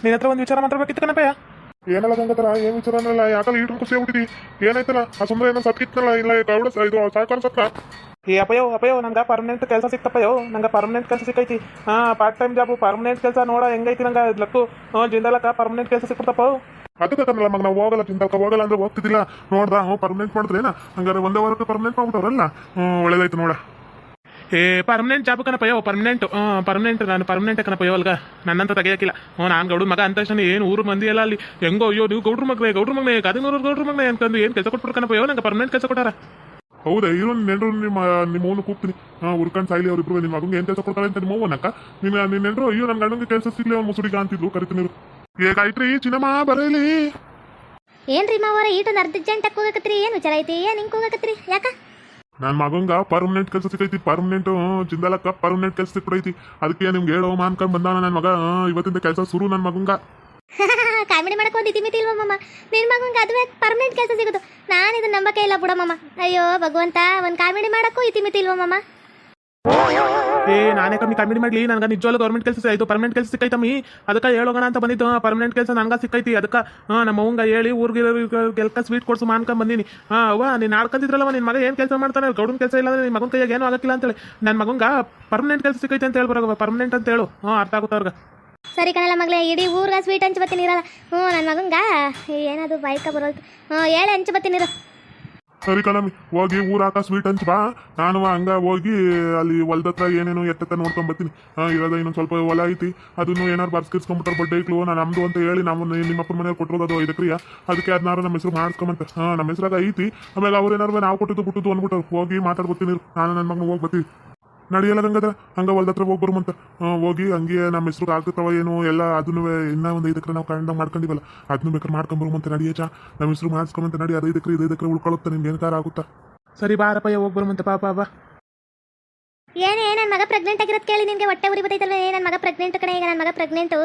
ನಿನ್ನ ಹತ್ರ ಒಂದು ವಿಚಾರ ಮಾತಾಡ್ಬೇಕಿತ್ತು ಕಣಪ್ಪಯ್ಯ. ಏನಲ್ಲ ಗಂಗತ್ರ ಏನ್ ವಿಚಾರ ಅನ್ನಲ್ಲ ಯಾಕಲ್ಲ ಈಟು ಖುಷಿ ಆಗ್ಬಿಟ್ಟಿದಿ ಏನಾಯ್ತಲ್ಲ ಆ ಸುಂದರ ಏನೋ ಸತ್ಕಿತ್ನಲ್ಲ ಇಲ್ಲ ಗೌಡ ಇದು ಸಾಯ್ಕೊಂಡು ಸತ್ತ. ಏ ಅಪ್ಪಯ್ಯೋ ನಂಗೆ ಪರ್ಮನೆಂಟ್ ಕೆಲಸ ಸಿಕ್ತಪ್ಪಯ್ಯೋ, ನಂಗೆ ಪರ್ಮನೆಂಟ್ ಕೆಲಸ ಸಿಕ್ಕೈತಿ. ಪಾರ್ಟ್ ಟೈಮ್ ಜಾಬು ಪರ್ಮನೆಂಟ್ ಕೆಲಸ ನೋಡ ಹೆಂಗೈತಿ ನಂಗೆ ಲಕ್ಕು ಜಿಂದಲಕ್ಕ ಪರ್ಮನೆಂಟ್ ಕೆಲಸ ಸಿಕ್ಬಿಡ್ತಪ್ಪ. ಅದಕ್ಕೆ ಕನ್ನಲ್ಲ ಮಗ ನಾವು ಹೋಗಲ್ಲ ಚಿಂತಲ್ಕ ಹೋಗಲ್ಲ ಅಂದ್ರೆ ಹೋಗ್ತಿದ್ದಿಲ್ಲ ನೋಡ್ದ ಪರ್ಮನೆಂಟ್ ಮಾಡಿದ್ರೇನ ಹಂಗಾರೆ ಒಂದೇ ವಾರಕ್ಕೆ ಪರ್ಮನೆಂಟ್ ಮಾಡ್ಬಿಟ್ಟವ್ರಲ್ಲ ಒಳ್ಳೇದಾಯ್ತು ನೋಡ. ಏ ಪರ್ಮನೆಂಟ್ ಜಾಬ್ ಕಣಪ್ಪಯ್ಯೋ ಪರ್ಮನೆಂಟ್ ನಾನು ಪರ್ಮನೆಂಟ್ ಕಣಪ್ಪಯ್ಯೋ ಅಲ್ಗ ನನ್ನಂತ ತೆಗಿಯಕ್ಕಿಲ್ಲ. ನಾನು ಗೌಡ ಮಗ ಅಂತ ತಕ್ಷಣ ಏನು ಊರು ಮಂದಿ ಎಲ್ಲ ಅಲ್ಲಿ ಹೆಂಗೋ ಅಯ್ಯೋ ನೀವು ಗೌಡ್ರ ಮಗಳೇ ಗೌಡ್ರ ಮಗಳೇ ಅನ್ಕೊಂಡು ಏನು ಕೆಲಸ ಕೊಟ್ಬಿಟ್ಟು ಕಣಪ್ಪಯ್ಯೋ ನಂಗೆ ಪರ್ಮನೆಂಟ್ ಕೆಲಸ ಕೊಟ್ಟಾರ. ಹೌದಾ ಇರೋನ್ ನೆಂಡ್ರು ನಿಮ್ಮ ಅವ್ನು ಕೂಗ್ತೀನಿ ಹುರ್ಕೊಂಡು ಸಾಯ್ಲಿ ಅವ್ರಿಬ್ರು ನಿಮ್ಮ ಮಗಂಗೆ ಏನ್ ಕೆಲಸ ಕೊಡ್ತಾರೆ ಅಂತ ನಿಮ್ಮ ಅವ್ವನಕ್ಕ ನಿನ್ನ ನೆಂಡ್ರು ಅಯ್ಯೋ ನನ್ನ ಗಂಡಂಗೆ ಕೆಲಸ ಸಿಗ್ಲಿ ಅವ್ನು ಮುಸುಡಿಗ ಅಂತಿದ್ರು ಕರಿತೀನಿ ಹೇಗಾಯ್ತ್ರಿ ಚಿನ್ನಮ್ಮ ಬರೇಲಿ. ಏನ್ರಿ ಮಾವರ ಈಟೊಂದು ಅರ್ಜೆಂಟಾಗಿ ಹೋಗಕತ್ರಿ ಏನು ವಿಚಾರ ಐತಿ ಏನು ಹಿಂಗೆ ಹೋಗಕತ್ರಿ ಯಾಕ? ನನ್ನ ಮಗಂಗ ಪರ್ಮನೆಂಟ್ ಕೆಲಸ ಸಿಕ್ಕೈತಿ ಪರ್ಮನೆಂಟ್ ಜಿಂದಾಲಕ್ಕ ಪರ್ಮನೆಂಟ್ ಕೆಲಸ ಸಿಕ್ಬಿಡೈತಿ ಅದಕ್ಕೆ ನಿಮ್ಗೆ ಹೇಳೋ ಅನ್ಕೊಂಡ್ ಬಂದಾನ ನನ್ನ ಮಗ ಇವತ್ತಿಂದ ಕೆಲಸ ಶುರು ನನ್ನ ಮಗಂಗ. ಕಾಮಿಡಿ ಮಾಡಕ್ ಒಂದು ಇತಿಮಿತಿ ಇಲ್ವ ಮಮ್ಮ ನಿನ್ ಮಗಂಗೆ ಅದುವೇ ಪರ್ಮನೆಂಟ್ ಕೆಲಸ ಸಿಗೋದು ನಾನು ಇದನ್ನ ನಂಬಕೆ ಇಲ್ಲ ಬಿಡ ಮಮ್ಮ. ಅಯ್ಯೋ ಭಗವಂತ ಒಂದು ಕಾಮಿಡಿ ಮಾಡಕ್ಕೂ ಇತಿಮಿತಿ ಇಲ್ವ ಮಮ್ಮ. ಏ ನಾನೇ ಕಾಮಿಡಿ ಮಾಡ್ಲಿ ನನಗೆ ನಿಜವಾಗ್ಲೂ ಗೌರ್ಮೆಂಟ್ ಕೆಲಸ ಇದು ಪರ್ಮನೆಂಟ್ ಕೆಲಸ ಸಿಕ್ಕೈತಮ್ಮಿ ಅದಕ್ಕೆ ಹೇಳೋಣ ಅಂತ ಬಂದಿದ್ದು. ಪರ್ಮನೆಂಟ್ ಕೆಲಸ ನನಗೆ ಸಿಕ್ಕೈತಿ ಅದಕ್ಕೆ ನಮ್ಮ ಅವ್ವಂಗ ಹೇಳಿ ಊರಿಗೆ ಸ್ವೀಟ್ ಕೊಡ್ಸು ಅನ್ಕೊಂಡ್ ಬಂದೀನಿ. ಅವ್ವ ನೀನು ಆಡ್ಕೊಂಡಿದ್ರಲ್ಲವ ನಿನ್ನ ಮಗ ಏನು ಕೆಲಸ ಮಾಡ್ತಾನೆ ಗೌಡನ ಕೆಲಸ ಇಲ್ಲ ಅಂದ್ರೆ ನಿಮ್ಮ ಮಗನ ಕೈಯಾಗ ಏನೂ ಆಗಕ್ಕಿಲ್ಲ ಅಂತೇಳಿ ನನ್ನ ಮಗಂಗ ಪರ್ಮನೆಂಟ್ ಕೆಲಸ ಸಿಕ್ಕೈತೆ ಅಂತ ಹೇಳ್ಬರೋ ಪರ್ಮನೆಂಟ್ ಅಂತ ಹೇಳು ಅರ್ಥ ಆಗುತ್ತೆ ಅವ್ರಿಗೆ. ಸರಿ ಕಣಲ್ಲ ಮಗಳೇ ಇಡೀ ಊರ್ಗ ಸ್ವೀಟ್ ಹಂಚಿ ಬತ್ತೀನಿ ಇರಲ್ಲ. ನನ್ನ ಮಗಂಗ ಏನದು ಬೈಕ ಬರೋದು ಹೇಳಿ ಹಂಚಿ ಬತ್ತೀನಿ ಇರೋ. ಸರಿ ಕಣಮ್ಮಿ ಹೋಗಿ ಊರಾಕ ಸ್ವೀಟ್ ಹಂಚ್ ಬಾ ನಾನು ಹಂಗ ಹೋಗಿ ಅಲ್ಲಿ ಹೊಲ್ದತ್ರ ಏನೇನು ಎತ್ತ ನೋಡ್ಕೊಂಡ್ ಬರ್ತೀನಿ. ಇರೋದ ಇನ್ನೊಂದು ಸ್ವಲ್ಪ ಹೊಲ ಐತಿ ಅದನ್ನು ಏನಾರು ಬರ್ಸ್ಕಿರ್ಸ್ಕೊಂಡ್ಬಿಟ್ಟಾರ ಬಡ್ಡೆ ಇಕ್ಲು ನಮ್ದು ಅಂತ ಹೇಳಿ ನಾವು ನಿಮ್ಮಪ್ಪನ ಮನೆಯವ್ರು ಕೊಟ್ಟಿರೋದು ಅದು 5 ಎಕರೆ ಅದಕ್ಕೆ ಅದನ್ನಾರು ನಮ್ಮ ಹೆಸರು ಮಾಡಿಸ್ಕೊಂಬಂತ ನಮ್ಮ ಹೆಸರಾಗ ಐತಿ. ಆಮೇಲೆ ಅವ್ರು ಏನಾರು ನಾವು ಕೊಟ್ಟಿದ್ದು ಅಂದ್ಬಿಟ್ಟು ಹೋಗಿ ಮಾತಾಡ್ಬರ್ತೀನಿ ನಾನು ನನ್ನ ಮಗನ ಹೋಗಿ ಬರ್ತೀವಿ. ನಡಿಯಲ್ಲ ಗಂಗದ್ರ ಹಂಗ ಹೊಲ್ದತ್ರ ಹೋಗಿ ಬರುಮಂತ ಹೋಗಿ ಹಂಗೆ ನಮ್ಮ ಹೆಸರು ಆಗ್ತಾವ ಏನು ಎಲ್ಲ ಅದನ್ನು ಇನ್ನೂ ಒಂದು 5 ಎಕರೆ ನಾವು ಕಂಡ ಮಾಡ್ಕೊಂಡಿವಲ್ಲ ಅದನ್ನು ಬೇಕಾದ್ರೆ ಮಾಡ್ಕೊಂಬರುಮಂತ ನಡಿಯಚ ನಮ್ಮ ಹೆಸರು ಮಾಡಿಸ್ಕೊಂಬಂತ ನಡಿ ಅದು 5 ಎಕರೆ ಉಳ್ಕೊಳ್ಳುತ್ತೆ ನಿಮ್ಗೆ ಏನು ಕಾರ ಆಗುತ್ತಾ. ಸರಿ ಬಾರಪ್ಪಯ್ಯ ಹೋಗಿ ಬರುಮಂತ ಬಾ. ಏನೇ ನನ್ನ ಮಗ ಪ್ರೆಗ್ನೆಂಟ್ ಆಗಿರೋದು ಕೇಳಿ ನಿಮಗೆ ಹೊಟ್ಟೆ ಉರಿ ಬತ್ತೈತಲ್ಲ ನನ್ನ ಮಗ ಪ್ರೆಗ್ನೆಂಟ್ ಕಡೆ ಈಗ ನನ್ನ ಮಗ ಪ್ರೆಗ್ನೆಂಟು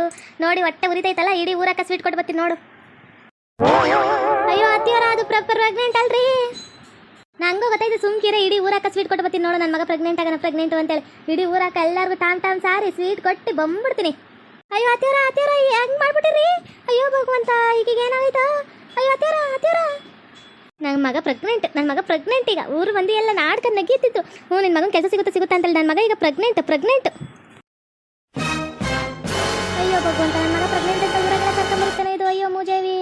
ನೋಡಿ ಹೊಟ್ಟೆ ಉರಿತೈತಲ್ಲ ಇಡೀ ಊರಕ್ಕ ಸ್ವೀಟ್ ಕೊಟ್ಟು ಬರ್ತೀನಿ ನೋಡು. ಅಯ್ಯೋ ಅತ್ತಿಯವರ ಅದು ಪ್ರೆಗ್ನೆಂಟ್ ಅಲ್ರಿ ನಂಗೂ ಗೊತ್ತಾಯ್ತು ಸುಮ್ಕಿರ ಇಡೀ ಊರಾಕ ಸ್ವೀಟ್ ಕೊಟ್ಟು ಬರ್ತೀನಿ ನೋಡು ನನ್ನ ಮಗ ಪ್ರೆಗ್ನೆಂಟ್ ಅಂತೇಳಿ ಇಡೀ ಊರಾಕ ಎಲ್ಲರಿಗೂ ಟಾಮ್ ಸಾರಿ ಸ್ವೀಟ್ ಕೊಟ್ಟು ಬಂದ್ಬಿಡ್ತೀನಿ. ಅಯ್ಯೋ ಅತ್ತಿಯವರ ಹೆಂಗ್ ಮಾಡ್ಬಿಟ್ಟಿರಿ ಅಯ್ಯೋ ಭಗವಂತ ಈಗ ಏನಾಗೈತು ಅಯ್ಯೋ ಅತ್ತಿಯವರ ನನ್ನ ಮಗ ಪ್ರೆಗ್ನೆಂಟ್ ಈಗ ಊರು ಮಂದಿ ಎಲ್ಲ ನಾಡ್ಕೊಂಡು ನಗೀತಿತ್ತು ನಿನ್ನ ಮಗನ ಕೆಲಸ ಸಿಗುತ್ತಾ ಅಂತೇಳಿ ನನ್ನ ಮಗ ಈಗ ಪ್ರೆಗ್ನೆಂಟ್. ಅಯ್ಯೋ ಭಗವಂತ ನನ್ನ ಮಗ ಪ್ರೆಗ್ನೆಂಟ್ ಅಂತ ಊರಾಗೆಲ್ಲ ಕರ್ಕೊಂಡ್ಬರುತ್ತಾನೆ ಇದು ಅಯ್ಯೋ ಮೂಜೇವಿ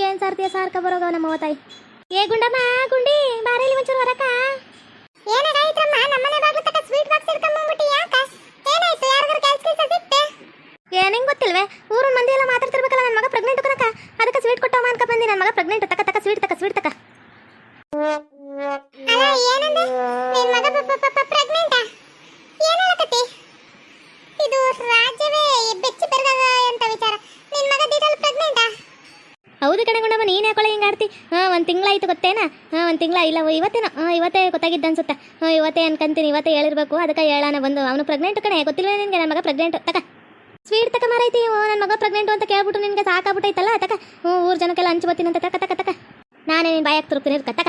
ಏನು ಸಾರ್ತಿಯ ಸಾರ್ಕ ಬರೋಗ ನಮ್ಮ ತಾಯಿ. ಏ ಗುಂಡಮ್ಮ ಗುಂಡಿ ಬಾರೇಲಿ ಒಂಚೂರು ಹೊರಕ. ಏನಾಗಾಯ್ತಮ್ಮ ನಮ್ಮನೆ ಬಾಗ್ಲ ತಕ ಸ್ವೀಟ್ ಬಾಕ್ಸ್ ಇಟ್ಕೊಂಡ್ ಬಂದ್ಬಿಟ್ಟು ಯಾಕ ಏನಾಯ್ತು ಯಾರಿಗಾರ ಕೆಲಸ ಸಿಕ್ತೆ ಏನಿಂಗ್ ಗೊತ್ತಿಲ್ವೇ ಊರು ಮಂದಿ ಎಲ್ಲ ಮಾತಾಡ್ತಿರ್ಬೇಕಲ್ಲ ನನ್ನ ಮಗ ಪ್ರೆಗ್ನೆಂಟ್ ಕನಕ ಅದಕ್ಕೆ ಸ್ವೀಟ್ ಕೊಟ್ಟವ ಅನ್ಕ ಬಂದಿ ನನ್ನ ಮಗ ಪ್ರೆಗ್ನೆಂಟ್ ತಕ ಸ್ವೀಟ್ ತಕ ಅಲ್ಲ ಏನಂದೆ ನಿನ್ನ ಮಗ ಪ್ರೆಗ್ನೆಂಟ್ ಏನು ಹೇಳಕತ್ತಿ ಇದು ರಾಜ್ಯವೇ ಬೆಚ್ಚಿ ಬೆರಗಾಗ ಅಂತ ವಿಚಾರ ನಿನ್ನ ಮಗ ಡೀಟೇಲ್ ಪ್ರೆಗ್ನೆಂಟಾ? ಹೌದು ಕಣಗುಂಡಮ್ಮ ನೀನು ಯಾಕೊಳ್ಳೆ ಹಿಂಗೆ ಆಡ್ತಿ. ಒಂದು ತಿಂಗಳಾಯ್ತು ಗೊತ್ತೇನಾ? ಒಂದು ತಿಂಗಳ ಇಲ್ಲ ಇವತ್ತೇ ಗೊತ್ತಾಗಿದ್ದ ಅನ್ಸುತ್ತೆ. ಇವತ್ತೇ ಅನ್ಕಂತೀನಿ ಇವತ್ತೇ ಹೇಳಿರ್ಬೇಕು ಅದಕ್ಕೆ ಹೇಳೋಣ ಬಂದು ಅವನು ಪ್ರೆಗ್ನೆಂಟ್ ಕಣೆ ಗೊತ್ತಿಲ್ಲ ನಿನಗೆ ನನ್ನ ಮಗ ಪ್ರೆಗ್ನೆಂಟ್ ತಕ ಸ್ವೀಟ್ ತಕ ಮಾರೈತಿ ನನ್ನ ಮಗ ಪ್ರೆಗ್ನೆಂಟು ಅಂತ ಕೇಳ್ಬಿಟ್ಟು ನಿನಗೆ ಸಾಕಾಗ್ಬಿಟ್ಟೈತಲ್ಲ ತಕ ಊರು ಜನಕ್ಕೆಲ್ಲ ಹಂಚ್ಬತ್ತೀನಿ ಅಂತ ತಕ ನಾನೇ ನೀನು ಬಾಯಾಗಿ ತುರುಕ್ತೀನಿ ತಕ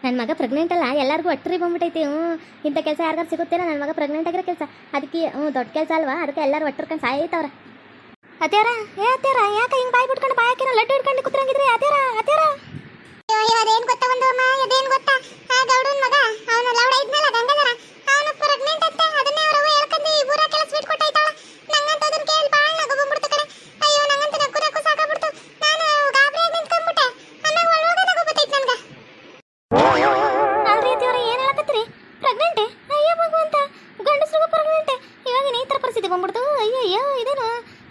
ನನ್ನ ಮಗ ಪ್ರೆಗ್ನೆಂಟ್ ಅಲ್ಲ ಎಲ್ಲರಿಗೂ ಒಟ್ಟರಿ ಬಂದ್ಬಿಟ್ಟೈತಿ. ಇಂಥ ಕೆಲಸ ಯಾರಿಗಾರು ಸಿಗುತ್ತೇನೋ ನನ್ನ ಮಗ ಪ್ರೆಗ್ನೆಂಟ್ ಆಗಿರೋ ಕೆಲಸ ಅದಕ್ಕೆ ದೊಡ್ಡ ಕೆಲಸ ಅಲ್ವಾ ಅದಕ್ಕೆ ಎಲ್ಲರೂ ಒಟ್ಟರ್ಕೊಂಡು ಸಾಯ್ತವ್ರ. ಅತ್ಯಾರ ಯಾಕೆ ಹಿಂಗೆ ಬಾಯಿ ಬಿಟ್ಕೊಂಡು ಬಾಯಾಕಿರೋ ಲಡ್ಡು ಹಿಡ್ಕೊಂಡು ಕುತ್ರಂಗಿದ್ರಿ ಅತ್ಯಾರ ಅದೇನು ಗೊತ್ತಾ ಒಂದು ಅಮ್ಮ ಅದೇನು ಗೊತ್ತಾ ಆ ಗೌಡನ ಮಗ ಅವನು ಲೌಡ ಇದ್ನಲ್ಲ ಗಂಗಾಧರ ಅವನು ಪ್ರೆಗ್ನೆಂಟ್ ಅಂತ ಅದನ್ನೇ ಅವರವ ಹೇಳ್ಕೊಂಡು ಈ ಊರಕ್ಕೆಲ್ಲ ಸ್ವೀಟ್ ಕೊಟ್ಟಾಯ್ತಾಳ ನಂಗಂತ ಅದನ್ನ ಕೇಳಿ ಭಾಳ ನಗು ಬಂದ್ಬಿಡ್ತು ಕಡೆ. ಅಯ್ಯೋ ನಂಗಂತ ನಕ್ಕು ಸಾಕಾಗ್ಬಿಡ್ತು ನಾನು ಗಾಬರಿಯಾಗಿ ನಿಂತ್ಕೊಂಡ್ಬಿಟ್ಟೆ ಆಮೇಲೆ ಒಳಗೆ ನಗು ಬತ್ತೈತೆ ನನ್ಗೆ. ಅಲ್ರಿ ಅತ್ಯಾರ ಏನು ಹೇಳಕತ್ತೀರಿ ಪ್ರೆಗ್ನೆಂಟೆ ಅಯ್ಯೋ ಭಗವಂತ ಗಂಡಸ್ರಿಗೂ ಪ್ರೆಗ್ನೆಂಟೆ ಇವಾಗ ಈ ಥರ ಪರಿಸ್ಥಿತಿ ಬಂದ್ಬಿಡ್ತು ಅಯ್ಯೋ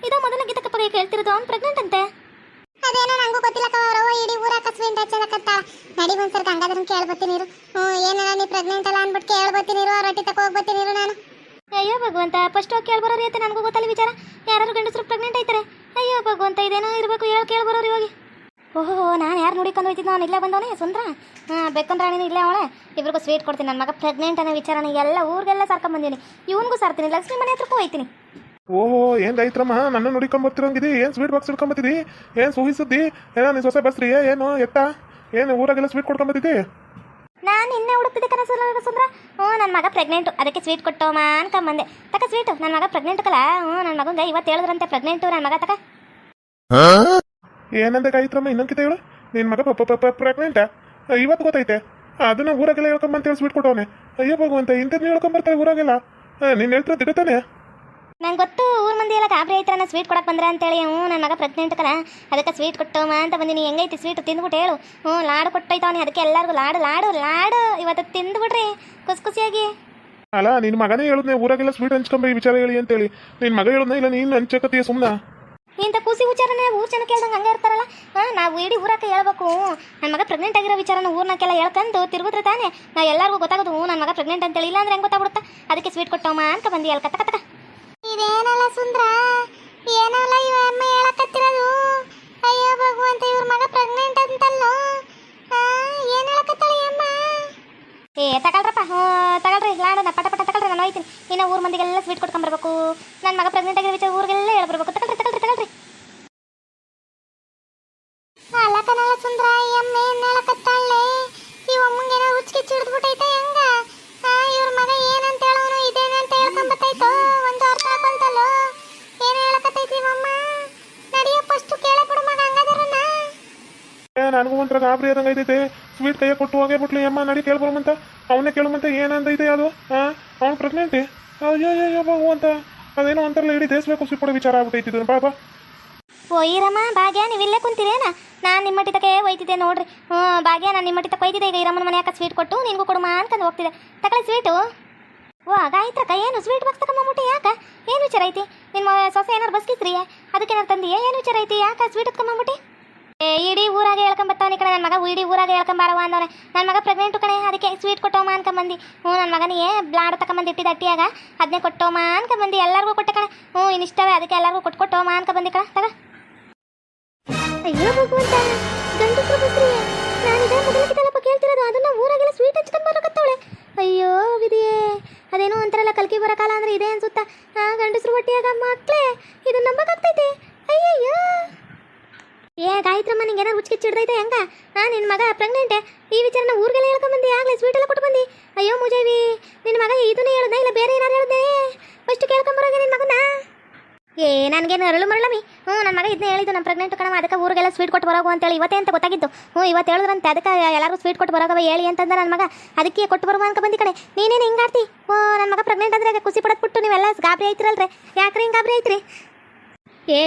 ಇದೋ ಮೊದಲ ಗೀತಕ್ಕ ಪಗ ಕೇಳ್ತಿರೋದು ಅವ್ನು ಪ್ರೆಗ್ನೆಂಟ್ ಅಂತೆ. ಅದೇನೋ ನಂಗೂ ಗೊತ್ತಿಲ್ಲ ಕವರವ ಇಡೀ ಊರಾಕ ಸ್ವೀಟ್ ಹಚ್ಚಲಕತ್ತಾಳ ನಡಿ ಒಂದ್ಸರಿ ಗಂಗಾಧರನ್ ಕೇಳ್ಬತ್ತೀನಿ ಇರು ಏನಾರ ನೀ ಪ್ರೆಗ್ನೆಂಟ್ ಅಲ್ಲ ಅಂದ್ಬಿಟ್ಟು ಕೇಳ್ಬತ್ತೀನಿ ಇರು ರೊಟ್ಟಿ ತಕ ಹೋಗ್ಬತ್ತೀನಿ ಇರು ನಾನು. ಅಯ್ಯೋ ಭಗವಂತ ಫಸ್ಟ್ ಹೋಗಿ ಕೇಳ್ಬರೋರಿ ಅಂತ ನನಗೂ ಗೊತ್ತಲ್ಲ ವಿಚಾರ ಯಾರು ಗಂಡಸರು ಪ್ರೆಗ್ನೆಂಟ್ ಐತಾರೆ. ಅಯ್ಯೋ ಭಗವಂತ ಇದೇನೋ ಇರಬೇಕು ಕೇಳ್ಬರೋರಿ ಇವಾಗ. ಓಹೋ ನಾನು ಯಾರು ನೋಡಿಕೊಂಡು ಹೋಯ್ತಿದ್ದು ನಾನು ಇಲ್ಲೇ ಬಂದವನೇ ಸುಂದ್ರ ಬೇಕಂದ್ರೆ ನೀನು ಇಲ್ಲೇ ಅವಳೆ ಇಬ್ರಿಗೂ ಸ್ವೀಟ್ ಕೊಡ್ತೀನಿ ನನ್ನ ಮಗ ಪ್ರೆಗ್ನೆಂಟ್ ಅನ್ನೋ ವಿಚಾರನ ಎಲ್ಲ ಊರಿಗೆಲ್ಲ ಸಾರ್ಕೊಂಬಂದೀನಿ ಇವನಿಗೂ ಸಾರ್ತೀನಿ ಲಕ್ಷ್ಮಿ ಮನೆ ಹತ್ರಕ್ಕೂ ಹೋಯ್ತೀನಿ. ಓಹೋ ಏನು ರೈತ್ರಮ್ಮ ನನ್ನ ನೋಡಿಕೊಂಬರ್ತಿರೋಂಗಿದಿ ಏನು ಸ್ವೀಟ್ ಬಾಕ್ಸ್ ಹಿಡ್ಕೊಂಬತ್ತಿದಿ ಏನು ಸುಹಿಸುದ್ದಿ ಏನೋ ನೀನು ಸೊಸೆ ಬಸ್ರಿ ಏನು ಎತ್ತ ಏನು ಊರಾಗೆಲ್ಲ ಸ್ವೀಟ್ ಕೊಡ್ಕೊಂಬತ್ತಿದ್ದಿ ನಾನು ಇನ್ನೇ ಹುಡುಕ್ತಿದ್ದೆ ಕನ ಸುಂದ್ರ. ನನ್ನ ಮಗ ಪ್ರೆಗ್ನೆಂಟು, ಅದಕ್ಕೆ ಸ್ವೀಟ್ ಕೊಟ್ಟೋಮ ಅನ್ಕೊಂಬಂದೆ. ತಕ ಸ್ವೀಟು, ನನ್ನ ಮಗ ಪ್ರೆಗ್ನೆಂಟ್ ಕಲ. ನನ್ನ ಮಗಂಗೆ ಇವತ್ತು ಹೇಳಿದ್ರಂತೆ ಪ್ರೆಗ್ನೆಂಟು ನನ್ನ ಮಗ. ತಕ ಏನಂದ ಗಾಯತ್ರಮ್ಮ ಇನ್ನೊಂದ್ಕಿತ ಹೇಳು. ನಿನ್ನ ಮಗ ಪ್ರೆಗ್ನೆಂಟಾ? ಇವತ್ತು ಗೊತ್ತೈತೆ. ಅದನ್ನ ಊರಾಗೆಲ್ಲ ಹೇಳ್ಕೊಂಬಂತ ಹೇಳಿ ಸ್ವೀಟ್ ಕೊಟ್ಟವನೆ. ಅಯ್ಯೋ ಭಗವಂತ, ಇಂಥದ್ದು ಹೇಳ್ಕೊಂಬರ್ತಾರೆ ಊರಾಗೆಲ್ಲ. ನೀನು ಹೇಳ್ತಿರೋ ದಿಗತಾನೆ. ನಂಗೆ ಗೊತ್ತು ಊರ್ ಮಂದಿ ಎಲ್ಲ ಗಾಬರಿ ಆಯ್ತಾರ ಸ್ವೀಟ್ ಕೊಡಕ್ಕೆ ಬಂದ್ರ ಅಂತೇಳಿ. ನನ್ನ ಮಗ ಪ್ರೆಗ್ನೆಂಟ್ ಕಲ, ಅದಕ್ಕೆ ಸ್ವೀಟ್ ಕೊಟ್ಟೋಮ ಅಂತ ಬಂದಿನಿ. ಹೆಂಗೈತಿ ಸ್ವೀಟ್ ತಿಂದ್ಬಿಟ್ಟು ಹೇಳು. ಲಾಡು ಕೊಟ್ಟೈತವನಿ, ಅದಕ್ಕೆ ಎಲ್ಲರಿಗೂ ಲಾಡು ಲಾಡು ಲಾಡು ಇವತ್ತು ತಿಂದ್ಬಿಡ್ರಿ ಖುಷಿಯಾಗಿ. ಅಲ್ಲ ನಿನ್ನ ಮಗನೇ ಹೇಳಿದ್ನೆ ಊರಾಗೆಲ್ಲ ಸ್ವೀಟ್ ಹಂಚ್ಕೊಂಬ ಈ ವಿಚಾರ ಹೇಳಿ ಅಂತೇಳಿ. ನಿನ್ನ ಮಗ ಹೇಳಿದ್ನ ಇಲ್ಲ ನೀನು ಹಂಚಕತ್ತೀಯ ಸುಮ್ಮನೆ. ಇಂಥ ಖುಷಿ ವಿಚಾರನ ಊರ್ ಜನ ಕೇಳ್ದಂಗೆ ಹಂಗೆ ಇರ್ತಾರಲ್ಲ. ನಾವು ಇಡೀ ಊರಕ್ಕೆ ಹೇಳ್ಬೇಕು ನನ್ನ ಮಗ ಪ್ರೆಗ್ನೆಂಟ್ ಆಗಿರೋ ವಿಚಾರನ ಊರ್ನಕ್ಕೆಲ್ಲ ಹೇಳ್ಕೊಂಡು ತಿರುಗಿದ್ರೆ ತಾನೇ ನಾವು ಎಲ್ಲರಿಗೂ ಗೊತ್ತಾಗೋದು ನನ್ನ ಮಗ ಪ್ರೆಗ್ನೆಂಟ್ ಅಂತೇಳಿ. ಇಲ್ಲ ಅಂದ್ರೆ ಹೆಂಗೆ ಗೊತ್ತಾಗ್ಬಿಡುತ್ತಾ? ಅದಕ್ಕೆ ಸ್ವೀಟ್ ಕೊಟ್ಟೋಮ ಅಂತ ಬಂದು ಹೇಳ್ಕತ್ತ ಕತ್ತ. ಇದೇನಲ್ಲ ಸುಂದ್ರ, ಏನಲ್ಲ ಇವ ಅಮ್ಮ ಹೇಳಕತ್ತಿರೋದು. ಅಯ್ಯೋ ಭಗವಂತ, ಇವ್ರ ಮಗ ಪ್ರೆಗ್ನೆಂಟ್ ಅಂತಲ್ಲೋ. ಏನು ಹೇಳಕತ್ತಾಳೆ ಅಮ್ಮ? ತಗೊಳ್ರಪ್ಪ, ತಗೊಳ್ರಿ ಲಾಡನ್ನ ಪಟ ಪಟ ತಗೊಳ್ರಿ. ನಾನು ಹೋಯ್ತೀನಿ. ಇನ್ನು ಊರ್ ಮಂದಿಗೆಲ್ಲ ಸ್ವೀಟ್ ಕೊಟ್ಕೊಂಬರ್ಬೇಕು. ನನ್ನ ಮಗ ಪ್ರೆಗ್ನೆಂಟ್ ಆಗಿರೋ ವಿಚಾರ ಊರಿಗೆಲ್ಲ ಹೇಳ್ಬರ್ಬೇಕು. ತಗೊಳ್ರಿ. ಅಲ್ಲ ಕನಲ್ಲ ಸುಂದ್ರ, ಈ ಅಮ್ಮ ಏನು ಹೇಳಕತ್ತಾಳೆ? ಈ ಅಮ್ಮಂಗೇನೋ ಹುಚ್ಚಿಗೆ ಹಿಡಿದ್ಬಿಟ್ಟೈತೆ ಹೆಂಗ? ಇವ್ರ ಮಗ ಏನಂತ ಹೇಳೋನು ಇದೇನಂತ ಹೇಳ್ಕೊಂಬತ್ತೈತೋ, ಒಂದು ಅರ್ಥ ಹಾಕೊಂತಲ್ಲೋ. ಏನು ಹೇಳಕತ್ತೈತಿ ಇವಮ್ಮ? ನಡಿಯ ಫಸ್ಟ್ ಕೇಳಬಿಡು ಮಗ ಹಂಗದರನ್ನ. ನನಗೂ ಒಂಥರ ಗಾಬರಿ ಆದಂಗೆ ಐತೈತೆ. ಸ್ವೀಟ್ ಕೈಯಾಗ ಕೊಟ್ಟು ಹೋಗೇ ಬಿಟ್ಲಿ ಅಮ್ಮ. ನಡಿ ಕೇಳ್ಬರಮಂತ, ಅವನೇ ಕೇಳುಮಂತ ಏನಂದೈತೆ ಅದು. ಅವ್ನು ಪ್ರೆಗ್ನೆಂಟಿ. ಅಯ್ಯೋ ಭಗವಂತ, ಅದೇನೋ ಒಂಥರಲ್ಲ ಇಡೀ ದೇಶಬೇಕು ಸ್ವೀಟ್ ಕೊಡೋ ವಿಚಾರ ಆಗ್ಬಿಟ್ಟೈತಿದ್ದು ಬಾಬಾ. ಈರಮ್ಮ ಭಾಗ್ಯ, ನೀವಿಲ್ಲೇ ಕುಂತೀರೇನ? ನಾನು ನಿಮ್ಮ ಮಟ್ಟಿತಕ್ಕೆ ಒಯ್ತಿದ್ದೆ ನೋಡ್ರಿ. ಭಾಗ್ಯ, ನಾನು ನಿಮ್ಮ ಮಟ್ಟಿತಕ್ಕೆ ಒಯ್ತಿದ್ದೆ. ಈಗ ಈರಮ್ಮನ ಮನೆ ಯಾಕೆ ಸ್ವೀಟ್ ಕೊಟ್ಟು ನಿನಗೂ ಕೊಡುಮ ಅನ್ಕೊಂಡು ಹೋಗ್ತಿದ್ದೆ. ತಗೊಳ್ಳಿ ಸ್ವೀಟು. ಗಾಯತ್ರಕ್ಕ ಏನು ಸ್ವೀಟ್ ಬಾಕ್ಸ್ ತಗೊಂಬಬಿಟ್ಟು? ಯಾಕೆ? ಏನು ವಿಚಾರ ಐತಿ? ನಿಮ್ಮ ಸೊಸೆ ಏನಾರು ಬಸ್ಕಿಸ್ರಿ, ಅದಕ್ಕೆ ಏನಾರು ತಂದಿ? ಏನು ವಿಚಾರ ಐತಿ? ಯಾಕೆ ಸ್ವೀಟ್ ಎತ್ಕೊಂಬಬಿಟ್ಟು? ಇಡೀ ಊರಾಗೆ ಹೇಳ್ಕೊಂಬತ್ತವನಿ ಕಣೆ ನನ್ನ ಮಗ. ಇಡೀ ಊರಾಗೆ ಹೇಳ್ಕೊಂಬಾರವ ಅಂದವನೆ. ನನ್ನ ಮಗ ಪ್ರೆಗ್ನೆಂಟು ಕಣೆ, ಅದಕ್ಕೆ ಸ್ವೀಟ್ ಕೊಟ್ಟೋಮ ಅನ್ಕೊಂಬಂದು. ನನ್ನ ಮಗನಿಗೆ ಬ್ಲಾಡ್ ತಗೊಂಬಂದು ಇಟ್ಟಿದ್ದ ಅಟ್ಟಿಯಾಗ ಅದನ್ನೇ ಕೊಟ್ಟೋಮ ಅನ್ಕೊಂಬಂದು. ಎಲ್ಲರಿಗೂ ಕೊಟ್ಟೆ ಕಣೆ. ಇನ್ನಿಷ್ಟವೇ, ಅದಕ್ಕೆ ಎಲ್ಲರಿಗೂ ಕೊಟ್ಟೋಮ ಅನ್ಕೊಂಬಂದು ಕಣ. ತಗ. ಅಯ್ಯೋ ಭಗವಂತ, ಗಂಡಸರು ಬಸ್ರಿ. ನಾನೀಗ ಮೊದಲಕ್ಕಿದ್ದಲ್ಲಪ್ಪ ಕೇಳ್ತಿರೋದು. ಅದನ್ನ ಊರಾಗೆಲ್ಲ ಸ್ವೀಟ್ ಹಚ್ಕೊಂಡು ಬರಕತ್ತವಳೆ. ಅಯ್ಯೋ ವಿಧಿಯೇ, ಅದೇನೋ ಒಂಥರಲ್ಲ ಕಲ್ಕಿ ಬರೋ ಕಾಲ ಅಂದ್ರೆ ಇದೆ ಅನ್ಸುತ್ತಾ. ಗಂಡಸರು ಹೊಟ್ಟಿಯಾಗ ಮಕ್ಕಳೇ, ಇದು ನಂಬಕ್ಕಾಗ್ತೈತೆ. ಅಯ್ಯಯ್ಯೋ, ಗಾಯತ್ರಮ್ಮ, ನಿಂಗೆ ಏನಾರು ಹುಚ್ಚಿಡ್ದೈತೆ ಹೆಂಗ? ನಿನ್ನ ಮಗ ಪ್ರೆಗ್ನೆಂಟೆ, ಈ ವಿಚಾರನ ಊರಿಗೆಲ್ಲ ಹೇಳ್ಕೊಂಬಂದು ಆಗಲೇ ಸ್ವೀಟ್ ಎಲ್ಲ ಕೊಟ್ಟು ಬಂದು. ಅಯ್ಯೋ ಮುಜೇವಿ, ನಿನ್ನ ಮಗ ಇದನ್ನೇ ಹೇಳ್ದ ಇಲ್ಲ ಬೇರೆ ಏನಾರು ಹೇಳ್ದೆ? ಫಸ್ಟ್ ಕೇಳ್ಕೊಂಬರೋಗೆ ನಿನ್ನ ಮಗನ. ನನಗೇನು ಅರಳು ಮರಳಮಿ. ನನ್ನ ಮಗ ಇದನ್ನೇ ಹೇಳಿದ್ದು, ನಮ್ಮ ಪ್ರೆಗ್ನೆಂಟ್ ಕಣವ, ಅದಕ್ಕೆ ಊರಿಗೆಲ್ಲ ಸ್ವೀಟ್ ಕೊಟ್ಟು ಬರೋಗು ಅಂತೇಳಿ ಇವತ್ತೇ ಅಂತ ಗೊತ್ತಾಗಿದ್ದು. ಇವತ್ತು ಹೇಳಿದ್ರಂತೆ, ಅದಕ್ಕೆ ಎಲ್ಲರೂ ಸ್ವೀಟ್ ಕೊಟ್ಟು ಬರೋಗವ ಹೇಳಿ ಅಂತಂದ ನನ್ನ ಮಗ. ಅದಕ್ಕೆ ಕೊಟ್ಟು ಬರುವ ಅನ್ಕ ಬಂದಿ ಕಣೆ. ನೀನೇನು ಹಿಂಗಾಡ್ತಿ? ನನ್ನ ಮಗ ಪ್ರೆಗ್ನೆಂಟ್ ಅಂದ್ರೆ ಖುಷಿ ಪಡತ್ಬಿಟ್ಟು ನೀವೆಲ್ಲ ಗಾಬರಿ ಆಯ್ತಿರಲ್ರಿ. ಯಾಕ್ರಿ ಹಿಂಗೆ ಗಾಬರಿ ಆಯ್ತ್ರಿ?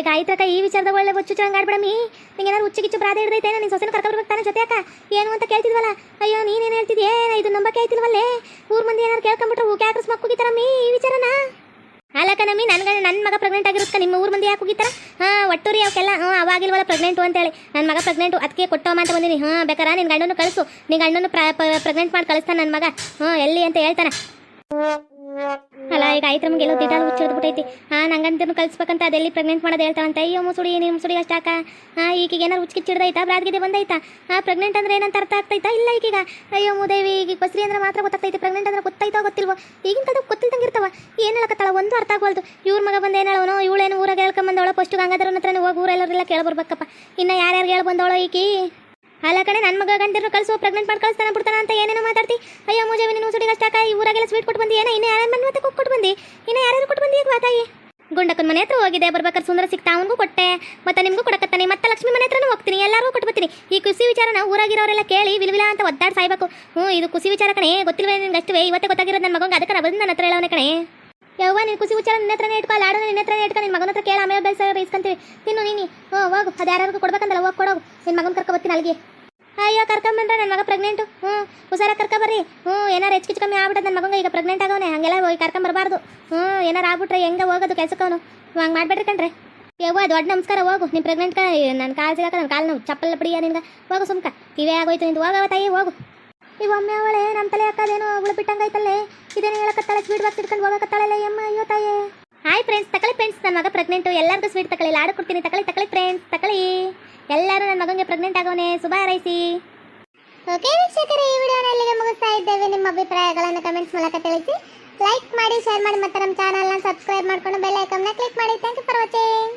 ಗಾಯತ್ರಕ್ಕ, ಈ ವಿಚಾರದ ಒಳ್ಳೆ ಹುಚ್ಚು ಹಂಗಾಡ್ಬಿಡಮಿ. ನಿಂಗೆ ಏನಾರು ಹುಚ್ಚಿಗಿಚ್ಚು ಬ್ರಾದ ಹಿಡ್ದೈತೆ? ನಿನ್ನ ಸೊಸೆನ ಕರ್ಕೊಬರ್ಬೇಕು ತಾನೆ ಜೊತೆ ಅಕ್ಕ. ಏನು ಅಂತ ಕೇಳ್ತಿದ್ವಲ್ಲ. ಅಯ್ಯೋ ನೀನೇನು ಹೇಳ್ತಿದ್ಯೇ? ಇದು ನಂಬಕ್ಕೆ ಆಯ್ತಿಲ್ವಲ್ಲೇ. ಊರ್ ಮಂದಿ ಏನಾರು ಕೇಳ್ಕೊಂಬಿಟ್ರು ಕ್ಯಾಕ್ರಸ್ ಮಕ್ಕುಗಿತಾರಮ್ಮಿ ಈ ವಿಚಾರನ. ಅಲ್ಲಕ್ಕ ನಮ್ಮಿ, ನನ್ನ ಮಗ ಪ್ರೆಗ್ನೆಂಟ್ ಆಗಿರುತ್ತ ನಿಮ್ಮ ಊರ್ ಮಂದಿ ಯಾಕೆ ಹೋಗಿತ್ತಾರ? ಒಟ್ಟೂರಿ ಅವಕ್ಕೆಲ್ಲ ಅವಾಗಿಲ್ವಲ್ಲ ಪ್ರೆಗ್ನೆಂಟು ಅಂತೇಳಿ. ನನ್ನ ಮಗ ಪ್ರೆಗ್ನೆಂಟು, ಅದಕ್ಕೆ ಕೊಟ್ಟೋಮ ಅಂತ ಬಂದಿನಿ. ಬೇಕಾರೆ ನಿನ್ನ ಗಂಡನ್ನು ಕಳಿಸು. ನಿನ್ನ ಗಂಡನ್ನು ಪ್ರೆಗ್ನೆಂಟ್ ಮಾಡಿ ಕಳಿಸ್ತಾನೆ ನನ್ನ ಮಗ. ಎಲ್ಲಿ ಅಂತ ಹೇಳ್ತಾನೆ. ಅಲ್ಲ ಈಗ ಗಾಯತ್ರಮ್ಗೆ ಎಲ್ಲೋ ದಿಟಾಲು ಹುಚ್ಚಿಡ್ಬಿಟ್ಟೈತಿ. ನಂಗಂತೂ ಕಳಿಸ್ಬೇಕಂತ, ಅದೆಲ್ಲಿ ಪ್ರೆಗ್ನೆಂಟ್ ಮಾಡೋದು ಹೇಳ್ತಾವಂತ. ಅಯ್ಯೋ ಮುಸುಡಿ, ನಿಮ್ಮ ಮುಸುಡಿ ಅಷ್ಟಾಕ. ಈಗೀಗ ಏನಾರು ಹುಚ್ಚಿಡ್ದೈತಾ? ಬ್ರಾದ್ಗಿದೆ ಬಂದೈತಾ? ಪ್ರೆಗ್ನೆಂಟ್ ಅಂದ್ರೆ ಏನಂತ ಅರ್ಥ ಆಗ್ತೈತಾ? ಇಲ್ಲ ಈಗೀಗ. ಅಯ್ಯೋ ಮುದೇವಿ, ಈಗ ಬಸ್ರಿ ಅಂದ್ರೆ ಮಾತ್ರ ಗೊತ್ತಾಗ್ತೈತಿ. ಪ್ರೆಗ್ನೆಂಟ್ ಅಂದ್ರೆ ಗೊತ್ತಾಯ್ತೋ ಗೊತ್ತಿಲ್ವೋ? ಈಗಿನ ಕಡೆ ಗೊತ್ತಿಲ್ದಂಗೆ ಇರ್ತಾವ. ಏನು ಹೇಳಕತ್ತಾಳ ಒಂದು ಅರ್ಥ ಆಗವಲ್ದು. ಇವ್ರ ಮಗ ಬಂದು ಏನು ಹೇಳೋನು? ಇವಳೇನು ಊರಾಗ ಹೇಳ್ಕೊಂಬಂದವಳ? ಫಸ್ಟ್ ಗಂಗಾಧರನ ಹತ್ರನೇ ಹೋಗಿ ಊರೆಲ್ಲರೆಲ್ಲ ಕೇಳ್ಬರ್ಬೇಕಪ್ಪ. ಇನ್ನು ಯಾರ್ಯಾರು ಹೇಳಿ ಬಂದವಳೋ ಈಕಿ? ಅಲ್ಲ ಕಣೆ, ನನ್ನ ಮಗ ಗಂಡರನ್ನು ಕಳಿಸೋ, ಪ್ರೆಗ್ನೆಂಟ್ ಮಾಡಿ ಕಳಿಸ್ತಾನೆ ಬಿಡ್ತಾನ ಅಂತ ಏನೇನೋ ಮಾತಾಡ್ತಿ. ಅಯ್ಯೋ ಮುಜೇವಿ, ನೀನು ಸುಡಿಗೆ ಅಷ್ಟಾಕ. ಈ ಊರಾಗೆಲ್ಲ ಸ್ವೀಟ್ ಕೊಟ್ಟು ಬಂದಿ. ಇನ್ನು ಯಾರ್ಯಾರ ಮನೆ ಮತ್ತೆ ಕೊಟ್ಟು ಬಂದಿ? ಇನ್ನು ಯಾರ್ಯಾರು ಕೊಟ್ಟು ಬಂದಿ ಈಗ ತಾಯಿ? ಗುಂಡಕ್ಕನ ಮನೆ ಹತ್ರ ಹೋಗಿದೆ, ಬರ್ಬೇಕಾದ್ರೆ ಸುಂದರ ಸಿಕ್ತಾ, ಅವನಿಗೂ ಕೊಟ್ಟೆ. ಮತ್ತೆ ನಿಮಗೂ ಕೊಡಕತ್ತಾನೆ. ಮತ್ತೆ ಲಕ್ಷ್ಮಿ ಮನೆ ಹತ್ರನೂ ಹೋಗ್ತೀನಿ, ಎಲ್ಲರಿಗೂ ಕೊಟ್ಟು ಬರ್ತೀನಿ. ಈ ಖುಷಿ ವಿಚಾರನ ಊರಾಗಿರೋರೆಲ್ಲ ಕೇಳಿ ವಿಲ್ವಿಲ ಅಂತ ಒದ್ದಾಡಿ ಸಾಯ್ಬೇಕು. ಇದು ಖುಷಿ ವಿಚಾರ ಕಣೆ, ಗೊತ್ತಿಲ್ವೇ ನಿನ್ಗೆ ಅಷ್ಟೇ. ಇವತ್ತೇ ಗೊತ್ತಾಗಿರೋದು ನನ್ನ ಮಗಂಗೆ. ಅದಕ್ಕೆ ಬಂದು ನನ್ನ ಹತ್ರ ಹೇಳೋನೆ ಕಣೆ. ಯವ್ವ, ನೀನು ಖುಷಿ ವಿಚಾರ ನಿನ್ನ ಹತ್ರನೇ ಇಟ್ಕೊ, ಲಾಡೋನ ನಿನ್ನ ಹತ್ರನೇ ಇಟ್ಕೊ. ನಿನ್ನ ಮಗನ ಹತ್ರ ಕೇಳಿ ಆಮೇಲೆ ಬೇಸ ಇಸ್ಕೊಂತೀವಿ. ನೀನು ಹೋಗು, ಅದು ಯಾರ್ಯಾರಿಗೂ ಕೊಡ್ಬೇಕಂತಲ್ಲ, ಹೋಗಿ ಕೊಡೋಗು. ನಿನ್ನ ಮಗನ ಕರ್ಕೊ ಬರ್ತೀನಿ ಅಲ್ಲಿಗೆ. ಅಯ್ಯೋ ಕರ್ಕೊಂಬಂದ್ರೆ ನನ್ನ ಮಗ ಪ್ರೆಗ್ನೆಂಟು. ಹುಷಾರಾಗಿ ಕರ್ಕೊಬರ್ರಿ. ಏನಾರು ಹೆಚ್ಚು ಕಮ್ಮಿ ಆಗ್ಬಿಟ್ಟದ ನನ್ನ ಮಗಂಗೆ. ಈಗ ಪ್ರೆಗ್ನೆಂಟ್ ಆಗವನೆ, ಹಂಗೆಲ್ಲ ಹೋಗಿ ಕರ್ಕೊಂಬರ್ಬಾರ್ದು. ಏನಾರು ಆಗ್ಬಿಟ್ರೆ ಹೆಂಗೆ ಹೋಗೋದು ಕೆಲ್ಸಕ್ಕವನು? ಹಂಗೆ ಮಾಡ್ಬೇಡ್ರಿ ಕಣ್ರಿ. ಯವ್ವ, ದೊಡ್ಡ ನಮಸ್ಕಾರ. ಹೋಗು, ನಿಮ್ಮ ಪ್ರೆಗ್ನೆಂಟ್ ನನ್ನ ಕಾಲು ಸಿಗಾಕ, ನನ್ನ ಕಾಲು ನಾವು ಚಪ್ಪಲ್ ಬಿಡಿಯ ನಿನ್ಗೆ. ಹೋಗು ಸುಮ್ಕ, ಇವೇ ಆಗೋಯ್ತು ನಿಂದು. ಹೋಗವ ತಾಯಿ ಹೋಗು. ಇವೊಮ್ಮೆ ಅವಳೆ ನಮ್ಮ ತಲೆ ಹಾಕೋದೇನೋ ಅವಳು ಬಿಟ್ಟಂಗೈತಲ್ಲೇ. ಇದೇನು ಹೇಳಕತ್ತಾಳೆ? ಸ್ವೀಟ್ ಬಾಕ್ಸ್ ಇಟ್ಕೊಂಡು ಹೋಗಕತ್ತಾಳಲ್ಲ ಅಮ್ಮ. ಅಯ್ಯೋ ತಾಯಿ. ಹಾಯ್ ಫ್ರೆಂಡ್ಸ್, ತಗೊಳ್ಳಿ ಫ್ರೆಂಡ್ಸ್, ನನ್ನ ಮಗ ಪ್ರೆಗ್ನೆಂಟು. ಎಲ್ಲರಿಗೂ ಸ್ವೀಟ್ ತಗೊಳ್ಳಿ, ಲಾಡು ಕೊಡ್ತೀನಿ. ತಗೊಳ್ಳಿ ಫ್ರೆಂಡ್ಸ್, ತಗೊಳ್ಳಿ. ಎಲ್ಲರೂ ನನ್ನ ಮಗನಿಗೆ ಪ್ರೆಗ್ನೆಂಟ್ ಆಗೋನೆ, ಶುಭ ಹಾರೈಸಿ. ಓಕೆ ವೀಕ್ಷಕರೇ, ಈ ವಿಡಿಯೋನ ಇಲ್ಲಿಗೆ ಮುಗಿಸ್ತಾ ಇದ್ದೇವೆ. ನಿಮ್ಮ ಅಭಿಪ್ರಾಯಗಳನ್ನು ಕಮೆಂಟ್ಸ್ ಮೂಲಕ ತಿಳಿಸಿ. ಲೈಕ್ ಮಾಡಿ, ಶೇರ್ ಮಾಡಿ, ಮತ್ತು ನಮ್ಮ ಚಾನಲ್ನ ಸಬ್ಸ್ಕ್ರೈಬ್ ಮಾಡಿಕೊಂಡು ಬೆಲ್ ಐಕಾನ್ನ ಕ್ಲಿಕ್ ಮಾಡಿ. Thank you for watching.